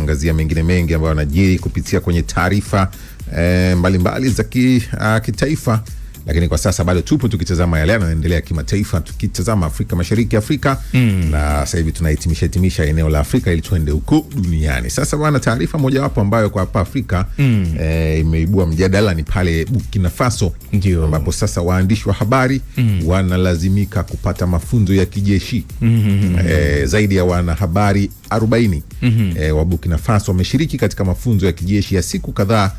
kuangazia mengine mengi ambayo yanajiri kupitia kwenye taarifa mbalimbali za kitaifa. Lakini kwa sasa bado tupo tukitazama yale yanayoendelea kimataifa, tukitazama Afrika Mashariki, na sasa hivi tunahitimisha eneo la Afrika ili tuende huko duniani. Sasa bwana, taarifa moja wapo ambayo kwa hapa Afrika imeibua mjadala ni pale Burkina Faso, ambapo sasa waandishi wa habari wanalazimika kupata mafunzo ya kijeshi. Zaidi ya wanahabari 40 wa Burkina Faso wameshiriki katika mafunzo ya kijeshi ya siku kadhaa.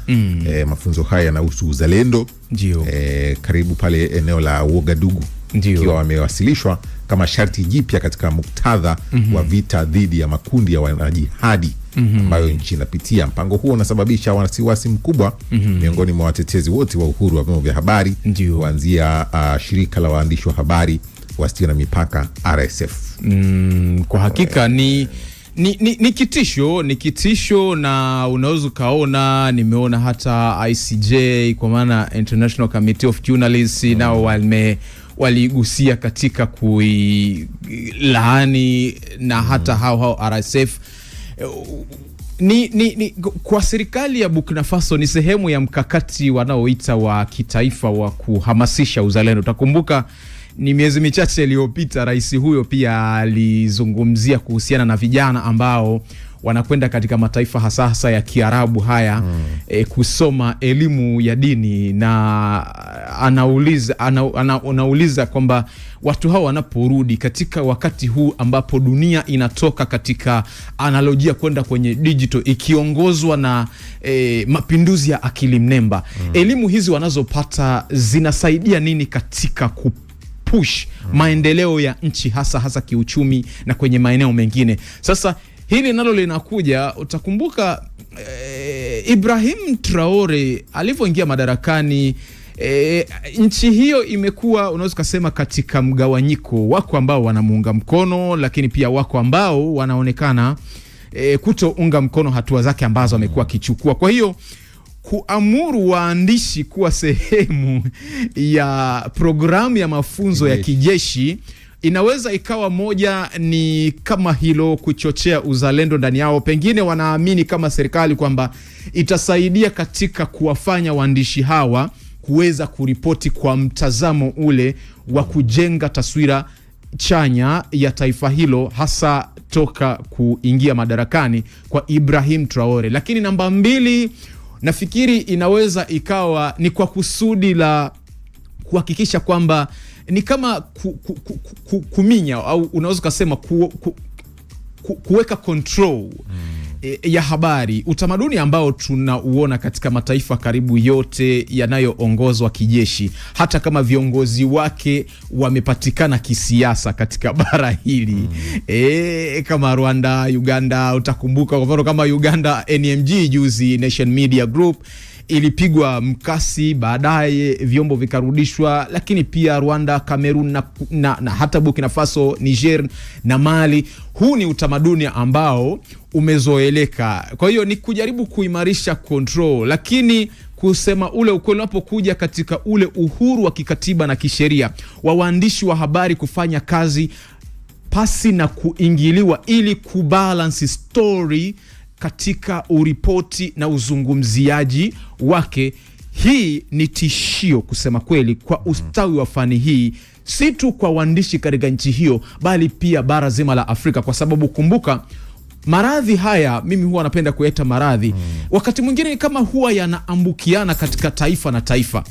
Mafunzo haya yanahusu uzalendo karibu pale eneo la Ouagadougou, ikiwa wamewasilishwa kama sharti jipya katika muktadha wa vita dhidi ya makundi ya wanajihadi ambayo nchi inapitia. Mpango huo unasababisha wasiwasi mkubwa miongoni mwa watetezi wote wa uhuru wa vyombo vya habari, kuanzia shirika la waandishi wa habari wasio na mipaka RSF. Kwa hakika ni kitisho, na unaweza kaona, nimeona hata ICJ kwa maana International Committee of Journalists nao waligusia katika kuilaani, na hata hao RSF. Kwa serikali ya Burkina Faso ni sehemu ya mkakati wanaoita wa kitaifa wa kuhamasisha uzalendo. Utakumbuka ni miezi michache iliyopita rais huyo pia alizungumzia kuhusiana na vijana ambao wanakwenda katika mataifa hasa ya Kiarabu haya kusoma elimu ya dini, na anauliza kwamba watu hao wanaporudi katika wakati huu ambapo dunia inatoka katika analojia kwenda kwenye digital ikiongozwa na mapinduzi ya akili mnemba, elimu hizi wanazopata zinasaidia nini katika push maendeleo ya nchi hasa kiuchumi na kwenye maeneo mengine. Sasa hili nalo linakuja, utakumbuka Ibrahim Traore alivyoingia madarakani, nchi hiyo imekuwa, unaweza kusema, katika mgawanyiko. Wako ambao wanamuunga mkono, lakini pia wako ambao wanaonekana kutounga mkono hatua zake ambazo amekuwa akichukua. Kwa hiyo kuamuru waandishi kuwa sehemu ya programu ya mafunzo ya kijeshi inaweza ikawa moja ni kama hilo, kuchochea uzalendo ndani yao. Pengine wanaamini kama serikali kwamba itasaidia katika kuwafanya waandishi hawa kuweza kuripoti kwa mtazamo ule wa kujenga taswira chanya ya taifa hilo, hasa toka kuingia madarakani kwa Ibrahim Traore. Lakini namba 2, nafikiri inaweza ikawa ni kwa kusudi la kuhakikisha kwamba ni kama kuminya, au unaweza kusema kuweka control ya habari, utamaduni ambao tunauona katika mataifa karibu yote yanayoongozwa kijeshi, hata kama viongozi wake wamepatikana kisiasa katika bara hili. Kama Rwanda, Uganda, utakumbuka kwa mfano kama Uganda, NMG juzi, Nation Media Group, ilipigwa mkasi, baadaye vyombo vikarudishwa. Lakini pia Rwanda, Cameroon na hata Burkina Faso, Niger na Mali. Huu ni utamaduni ambao umezoeleka. Kwa hiyo ni kujaribu kuimarisha control, lakini kusema ule ukweli unapokuja katika ule uhuru wa kikatiba na kisheria wa waandishi wa habari kufanya kazi pasi na kuingiliwa, ili kubalance story katika uripoti na uzungumziaji wake. Hii ni tishio kusema kweli kwa ustawi wa fani hii, si tu kwa waandishi katika nchi hiyo, bali pia bara zima la Afrika. Kwa sababu kumbuka, maradhi haya, mimi huwa napenda kuyaita maradhi, wakati mwingine kama huwa yanaambukiana katika taifa na taifa.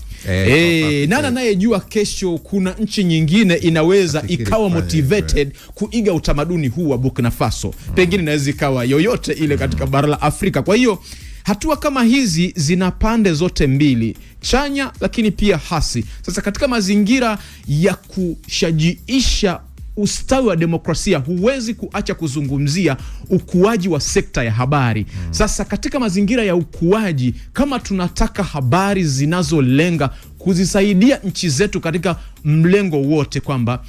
Nani anayejua kesho kuna nchi nyingine inaweza ikawa motivated kuiga utamaduni huu wa Burkina Faso. Pengine inaweza ikawa yoyote ile katika bara la Afrika. Kwa hiyo hatua kama hizi zina pande zote mbili, chanya lakini pia hasi. Sasa katika mazingira ya kushajiisha ustawi wa demokrasia, huwezi kuacha kuzungumzia ukuaji wa sekta ya habari. Sasa katika mazingira ya ukuaji, kama tunataka habari zinazolenga kuzisaidia nchi zetu katika mlengo wote, kwamba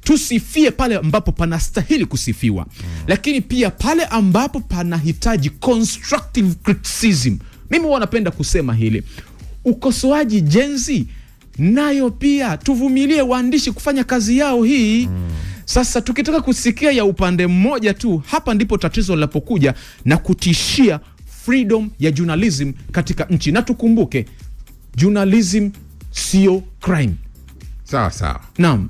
tusifie pale ambapo panastahili kusifiwa, lakini pia pale ambapo panahitaji constructive criticism. Mimi huwa napenda kusema hili, ukosoaji jenzi nayo pia tuvumilie waandishi kufanya kazi yao hii. Sasa tukitaka kusikia ya upande mmoja tu, hapa ndipo tatizo linapokuja na kutishia freedom ya journalism katika nchi. Na tukumbuke journalism sio crime. Sawa sawa. Naam.